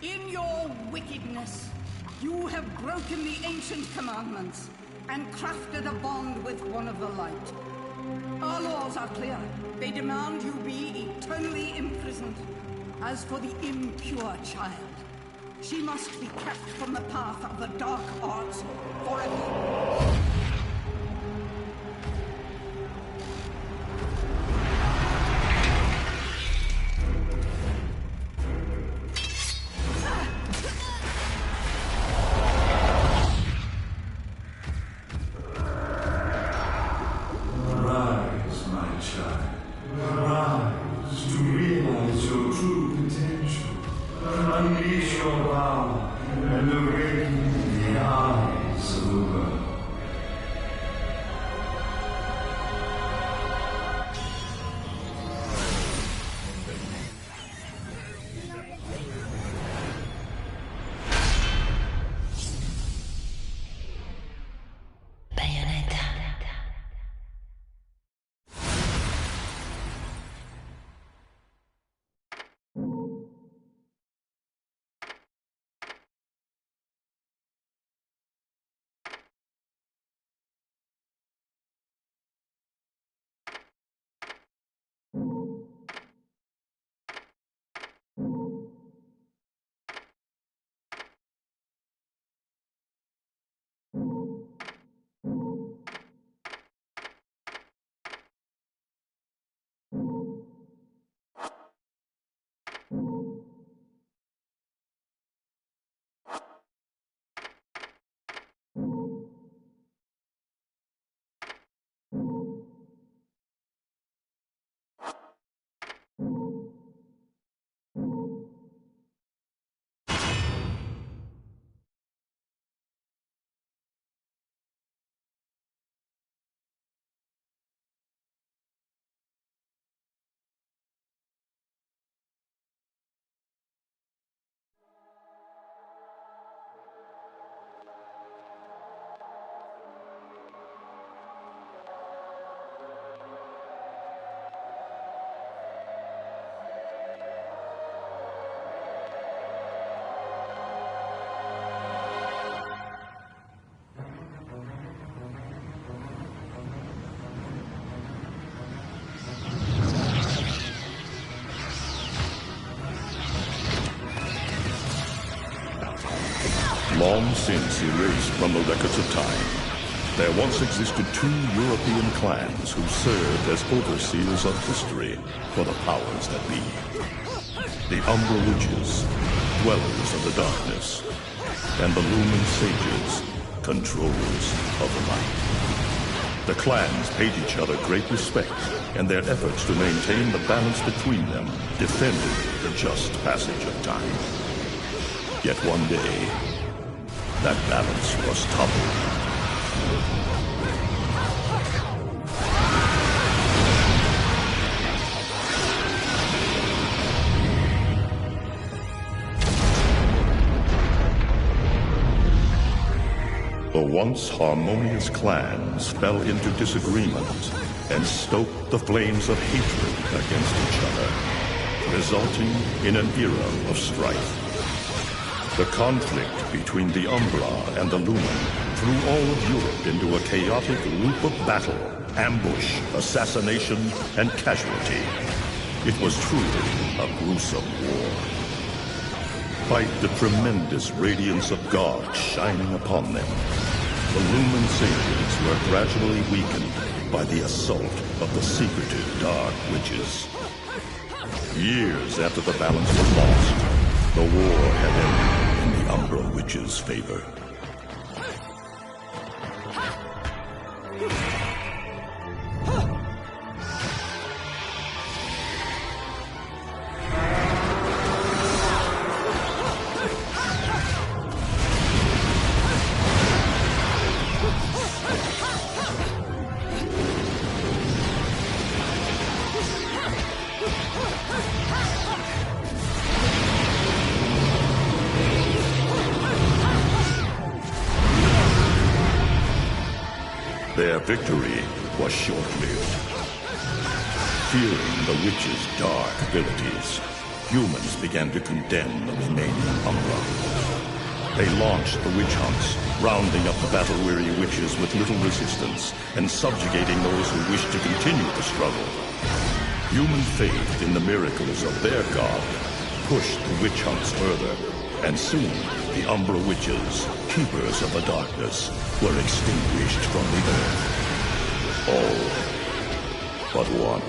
In your wickedness, you have broken the ancient commandments and crafted a bond with one of the light. Our laws are clear. They demand you be eternally imprisoned. As for the impure child, she must be kept from the path of the dark arts forever. Long since erased from the records of time, there once existed two European clans who served as overseers of history for the powers that be. The Umbra Witches, dwellers of the darkness, and the Lumen Sages, controllers of the light. The clans paid each other great respect, and their efforts to maintain the balance between them defended the just passage of time. Yet one day, that balance was toppled. The once harmonious clans fell into disagreement and stoked the flames of hatred against each other, resulting in an era of strife. The conflict between the Umbra and the Lumen threw all of Europe into a chaotic loop of battle, ambush, assassination, and casualty. It was truly a gruesome war. Despite the tremendous radiance of God shining upon them, the Lumen Sages were gradually weakened by the assault of the secretive Dark Witches. Years after the balance was lost, the war had ended in the Umbra Witches' favor. Their victory was short-lived. Fearing the witches' dark abilities, humans began to condemn the remaining Umbra. They launched the witch hunts, rounding up the battle-weary witches with little resistance and subjugating those who wished to continue the struggle. Human faith in the miracles of their god pushed the witch hunts further, and soon the Umbra witches, keepers of the darkness, were extinguished from the earth. All but one.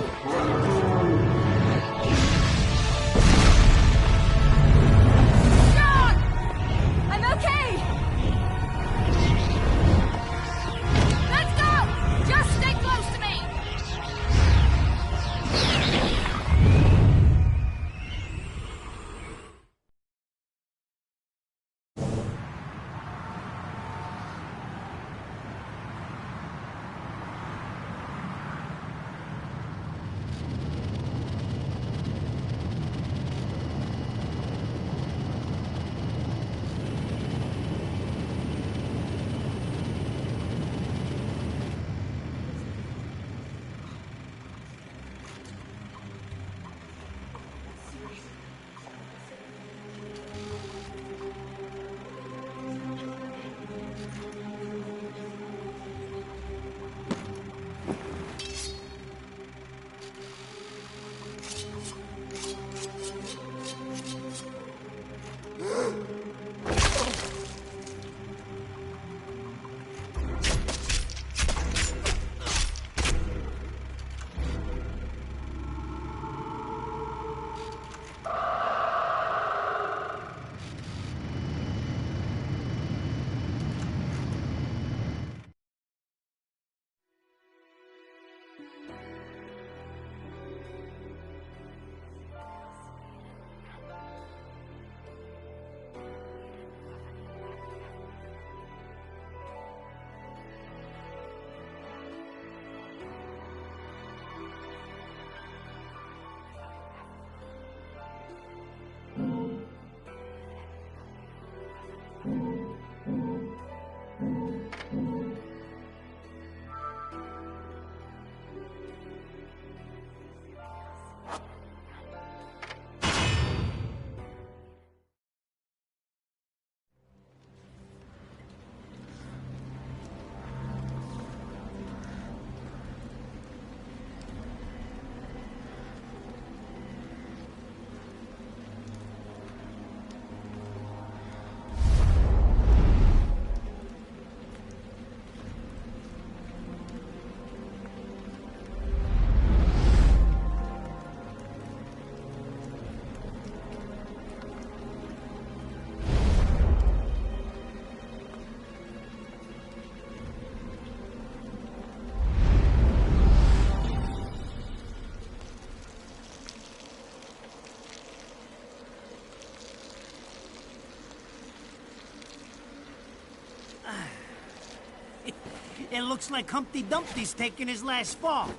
It looks like Humpty Dumpty's taking his last fall.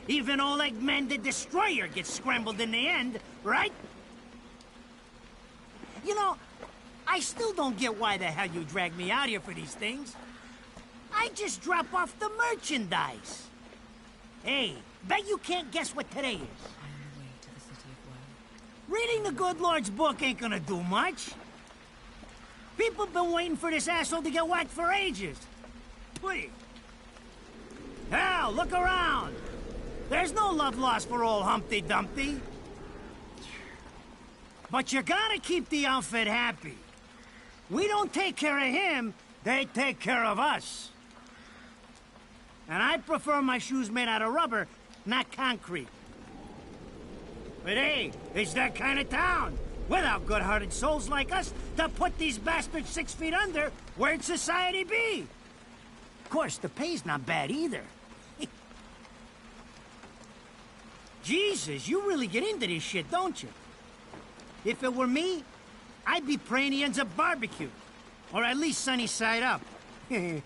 Even old Eggman the Destroyer gets scrambled in the end, right? You know, I still don't get why the hell you dragged me out here for these things. I just drop off the merchandise. Hey, bet you can't guess what today is. On the way to the City of Woe. Reading the good Lord's book ain't gonna do much. People been waiting for this asshole to get whacked for ages. Please. Hell, look around. There's no love lost for old Humpty Dumpty. But you gotta keep the outfit happy. We don't take care of him, they take care of us. And I prefer my shoes made out of rubber, not concrete. But hey, it's that kind of town. Without good-hearted souls like us to put these bastards 6 feet under, where'd society be? Of course, the pay's not bad either. Jesus, you really get into this shit, don't you? If it were me, I'd be praying he ends up barbecued. Or at least sunny side up. You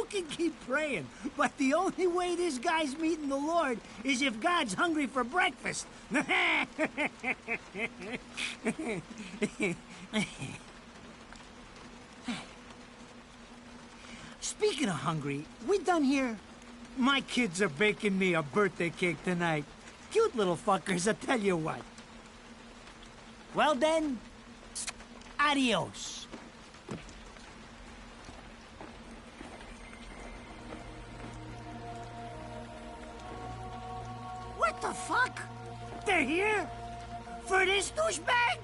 can keep praying, but the only way this guy's meeting the Lord is if God's hungry for breakfast. Speaking of hungry, we done here? My kids are baking me a birthday cake tonight. Cute little fuckers, I tell you what. Well then, adios. What the fuck? They're here? For this douchebag?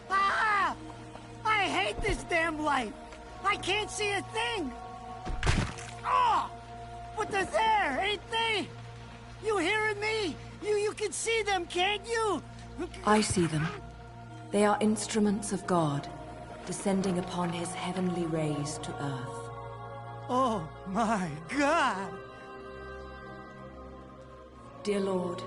Ah! I hate this damn light. I can't see a thing. Oh! But they're there, ain't they? You hearing me? You can see them, can't you? I see them. They are instruments of God, descending upon his heavenly rays to earth. Oh my God! Dear Lord,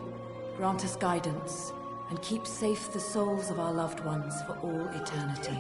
grant us guidance and keep safe the souls of our loved ones for all eternity.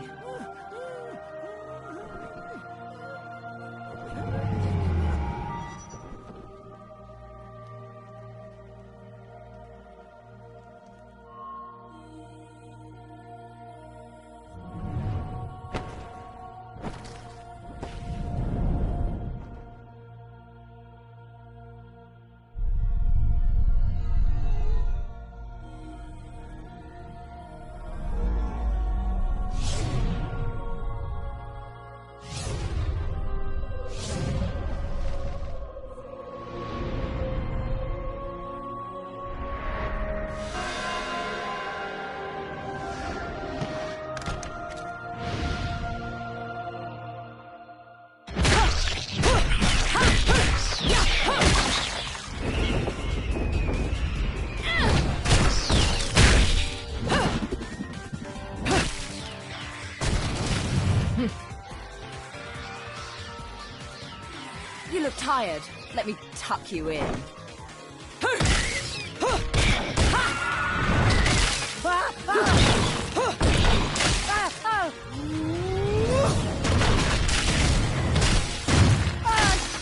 You look tired. Let me tuck you in.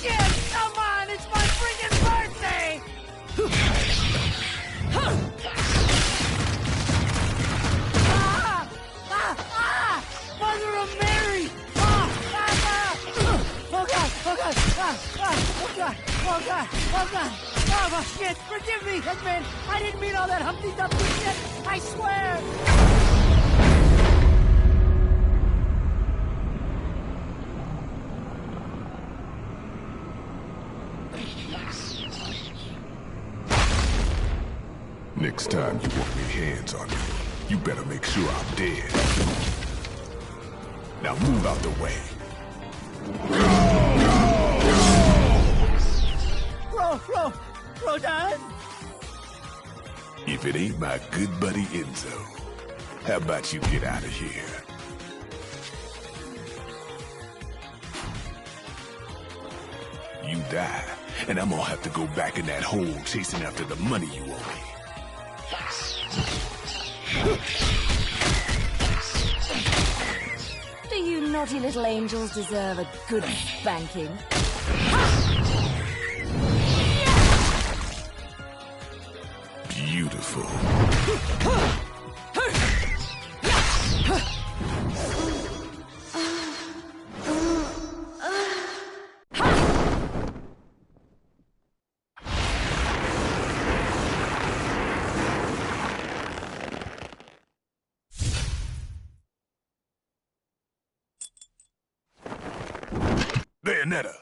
Shit! Come on! It's my freaking birthday! Mother of Mary! Oh God! Oh God! Oh God! Oh God! Oh God! Oh shit! Forgive me, Hitman! I didn't mean all that Humpty Dumpty shit! I swear! Next time you want your hands on me, you better make sure I'm dead. Now move out the way. Rodan? If it ain't my good buddy Enzo, how about you get out of here? You die, and I'm gonna have to go back in that hole chasing after the money you owe me. Do you naughty little angels deserve a good spanking? Beautiful. Bayonetta.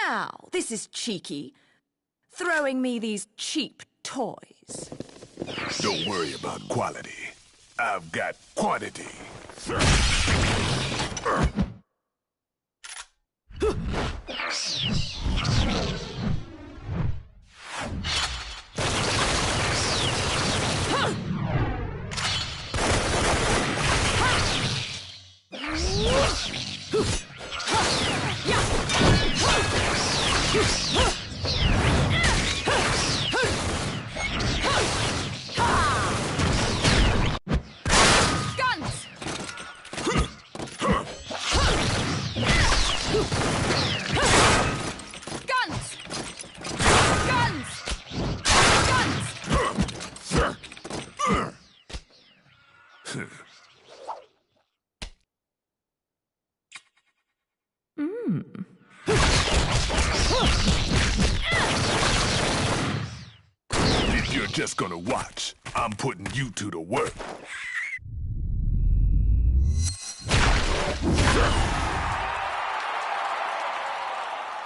Now, this is cheeky. Throwing me these cheap toys. Don't worry about quality. I've got quantity. If you're just gonna watch, I'm putting you to the work.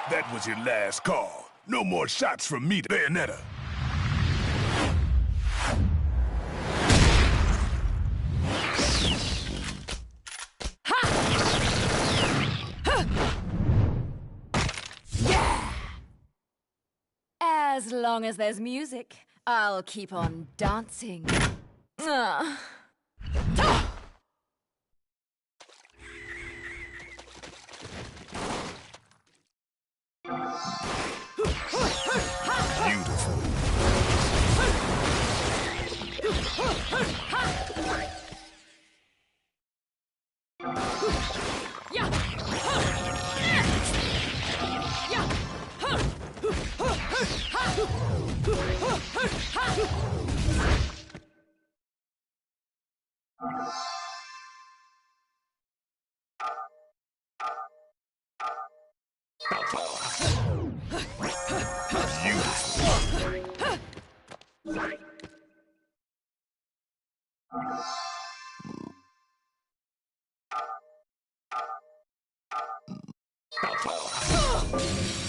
That was your last call. No more shots from me, Bayonetta. As long as there's music, I'll keep on dancing. Beautiful.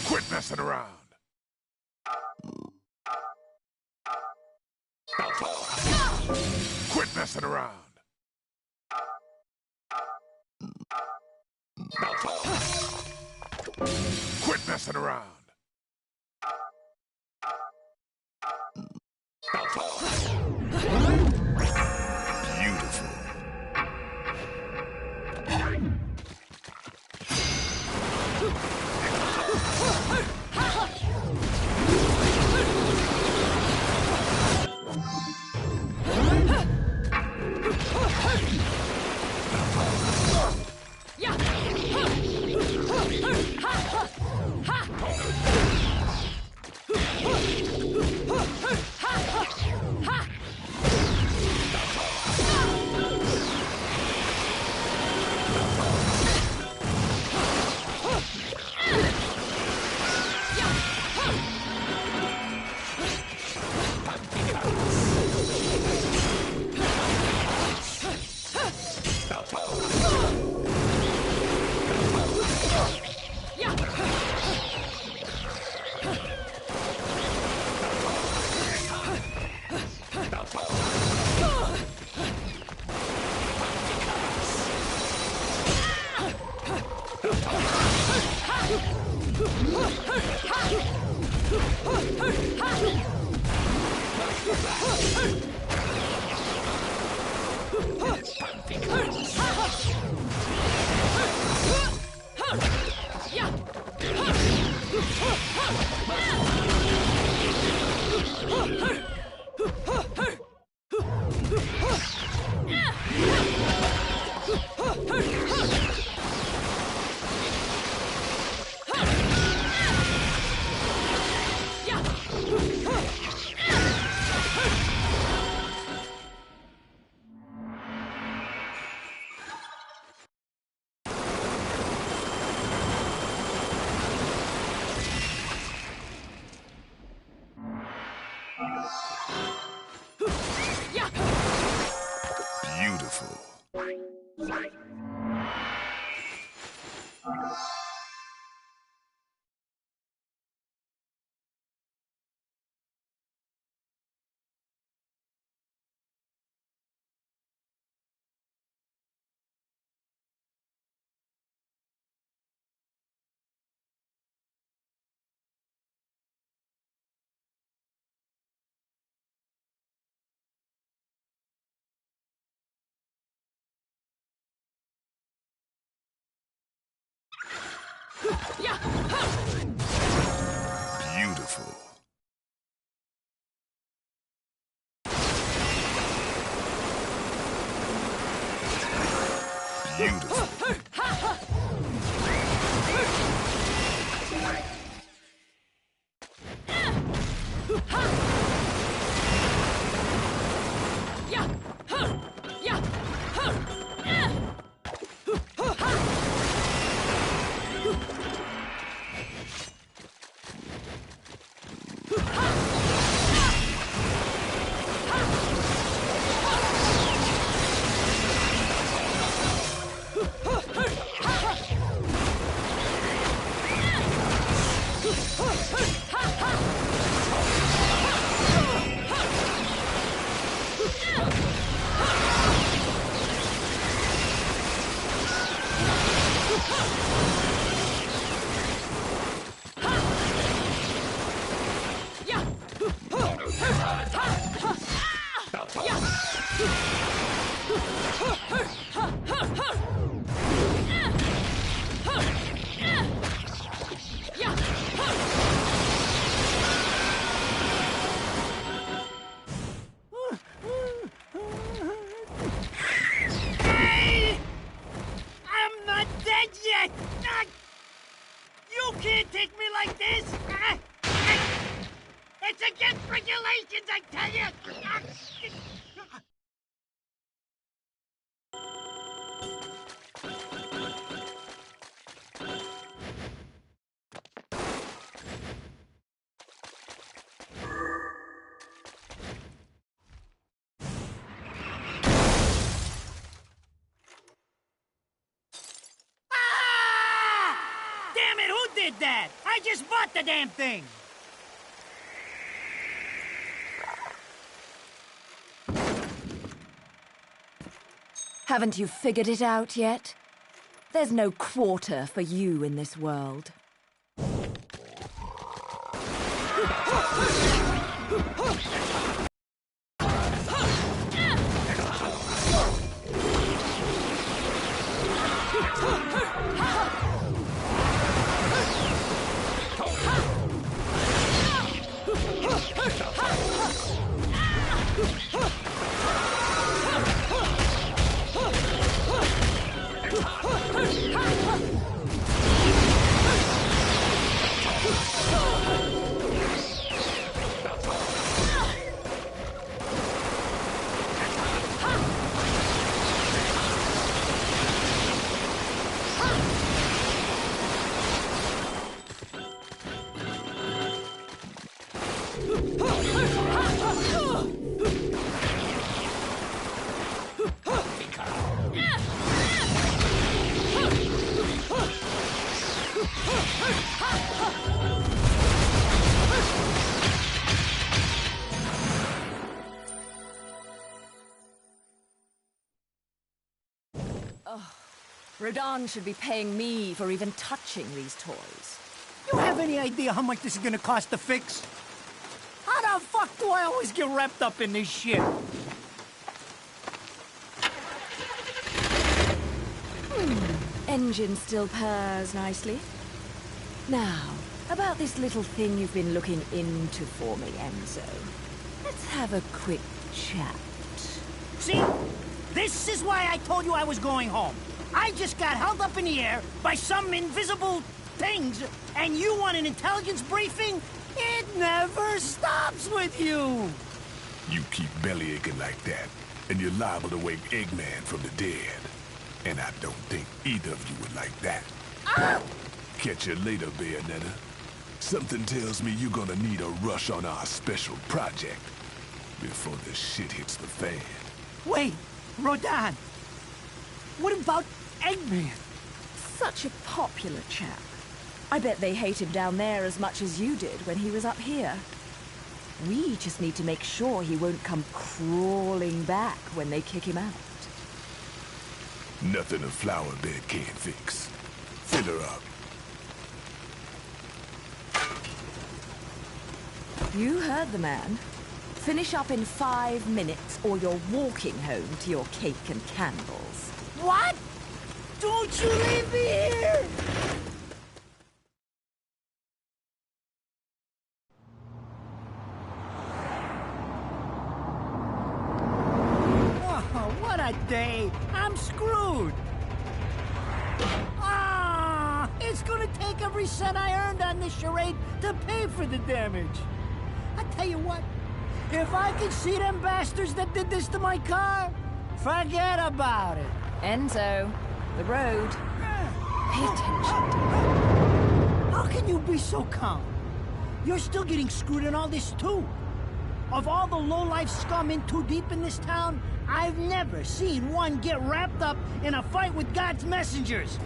Quit messing around. Quit messing around. Quit messing around. Beautiful. Beautiful. Beautiful. Beautiful. like this? It's against regulations, I tell you! Damn it, who did that? I just bought the damn thing! Haven't you figured it out yet? There's no quarter for you in this world. Rodan should be paying me for even touching these toys. You have any idea how much this is gonna cost to fix? How the fuck do I always get wrapped up in this shit? Engine still purrs nicely. Now, about this little thing you've been looking into for me, Enzo. Let's have a quick chat. See? This is why I told you I was going home. I just got held up in the air by some invisible things, and you want an intelligence briefing? It never stops with you! You keep belly aching like that, and you're liable to wake Eggman from the dead. And I don't think either of you would like that. Ah! Catch you later, Bayonetta. Something tells me you're gonna need a rush on our special project before the shit hits the fan. Wait, Rodan. What about Eggman? Such a popular chap. I bet they hate him down there as much as you did when he was up here. We just need to make sure he won't come crawling back when they kick him out. Nothing a flower bed can't fix. Fill her up. You heard the man. Finish up in 5 minutes or you're walking home to your cake and candles. What? Don't you leave me here! Oh, what a day! I'm screwed! Ah! It's gonna take every cent I earned on this charade to pay for the damage. I tell you what, if I could see them bastards that did this to my car, forget about it. Enzo, the road. Pay attention. How can you be so calm? You're still getting screwed in all this too. Of all the low-life scum in too deep in this town, I've never seen one get wrapped up in a fight with God's messengers.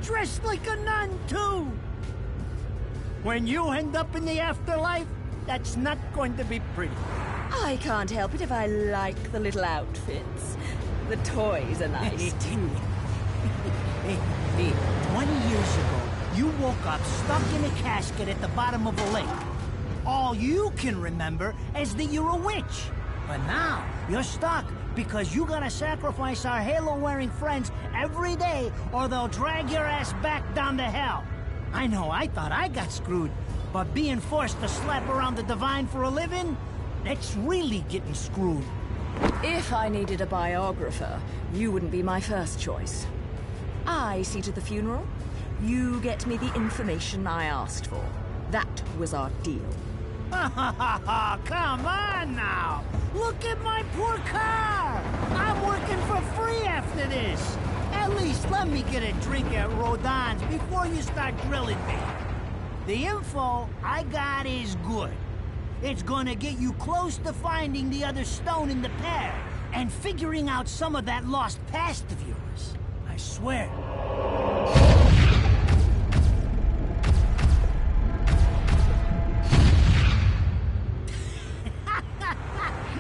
Dressed like a nun, too. When you end up in the afterlife, that's not going to be pretty. I can't help it if I like the little outfits. The toys are nice, too. Hey, 20 years ago, you woke up stuck in a casket at the bottom of a lake. All you can remember is that you're a witch. But now, you're stuck because you gotta sacrifice our halo-wearing friends every day or they'll drag your ass back down to hell. I know, I thought I got screwed, but being forced to slap around the divine for a living, that's really getting screwed. If I needed a biographer, you wouldn't be my first choice. I see to the funeral. You get me the information I asked for. That was our deal. Come on now! Look at my poor car! I'm working for free after this! At least let me get a drink at Rodin's before you start drilling me. The info I got is good. It's gonna get you close to finding the other stone in the pair and figuring out some of that lost past of yours. I swear.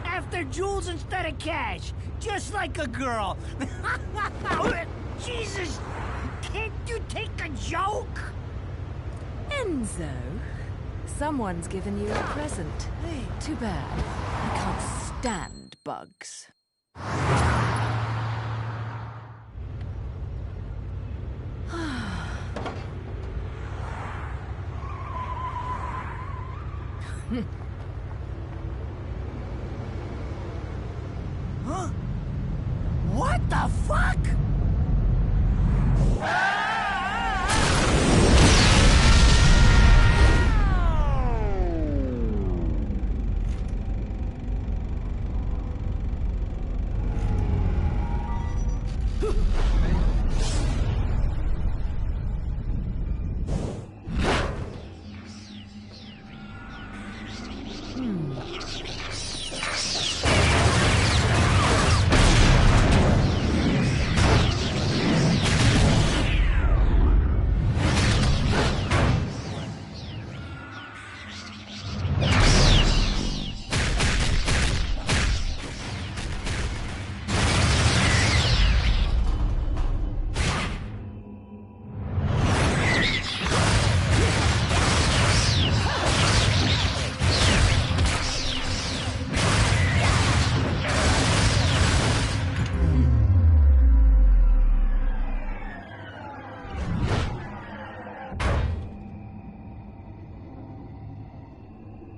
After jewels instead of cash, just like a girl. Jesus, can't you take a joke? Enzo, someone's given you a present. Hey. Too bad. I can't stand bugs. Huh? What the fuck?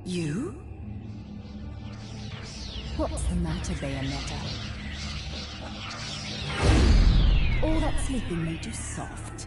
You? What's the matter, Bayonetta? All that sleeping made you soft.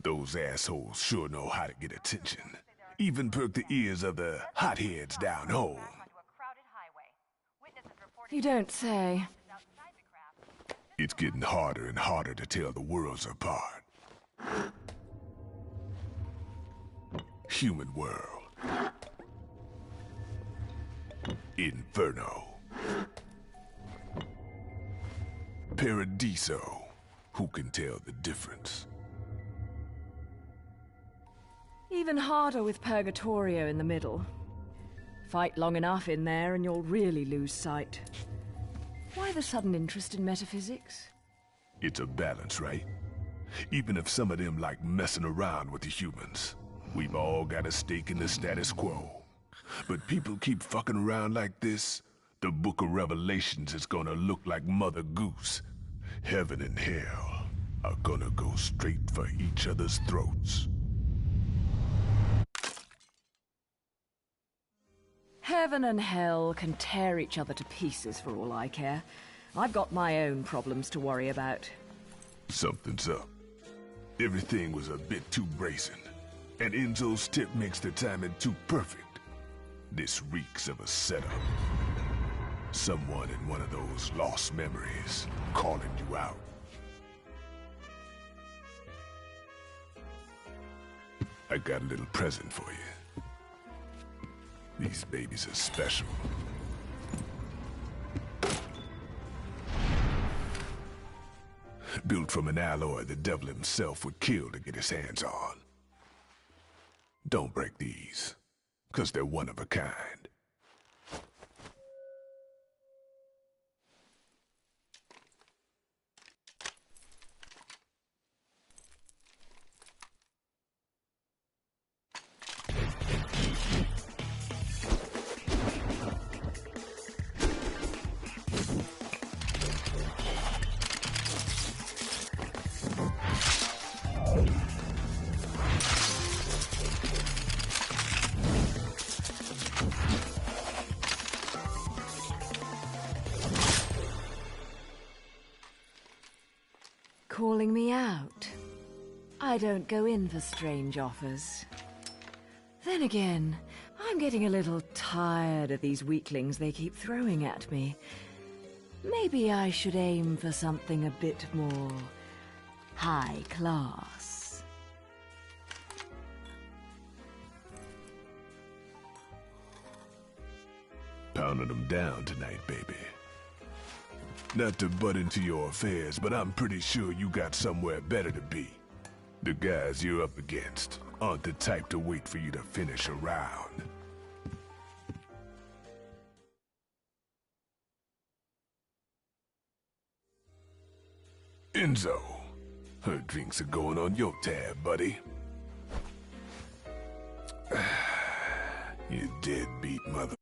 Those assholes sure know how to get attention. Even perk the ears of the hotheads down home. You don't say. It's getting harder and harder to tell the worlds apart. Human world. Inferno. Paradiso. Who can tell the difference? Even harder with Purgatorio in the middle. Fight long enough in there and you'll really lose sight. Why the sudden interest in metaphysics? It's a balance, right? Even if some of them like messing around with the humans, we've all got a stake in the status quo. But people keep fucking around like this, the Book of Revelations is gonna look like Mother Goose. Heaven and hell are gonna go straight for each other's throats. Heaven and hell can tear each other to pieces for all I care. I've got my own problems to worry about. Something's up. Everything was a bit too brazen, and Enzo's tip makes the timing too perfect. This reeks of a setup. Someone in one of those lost memories calling you out. I got a little present for you. These babies are special. Built from an alloy the devil himself would kill to get his hands on. Don't break these, 'cause they're one of a kind. Calling me out? I don't go in for strange offers. Then again, I'm getting a little tired of these weaklings they keep throwing at me. Maybe I should aim for something a bit more high class. Pounding them down tonight, baby. Not to butt into your affairs, but I'm pretty sure you got somewhere better to be. The guys you're up against aren't the type to wait for you to finish a round. Enzo, her drinks are going on your tab, buddy. You deadbeat mother...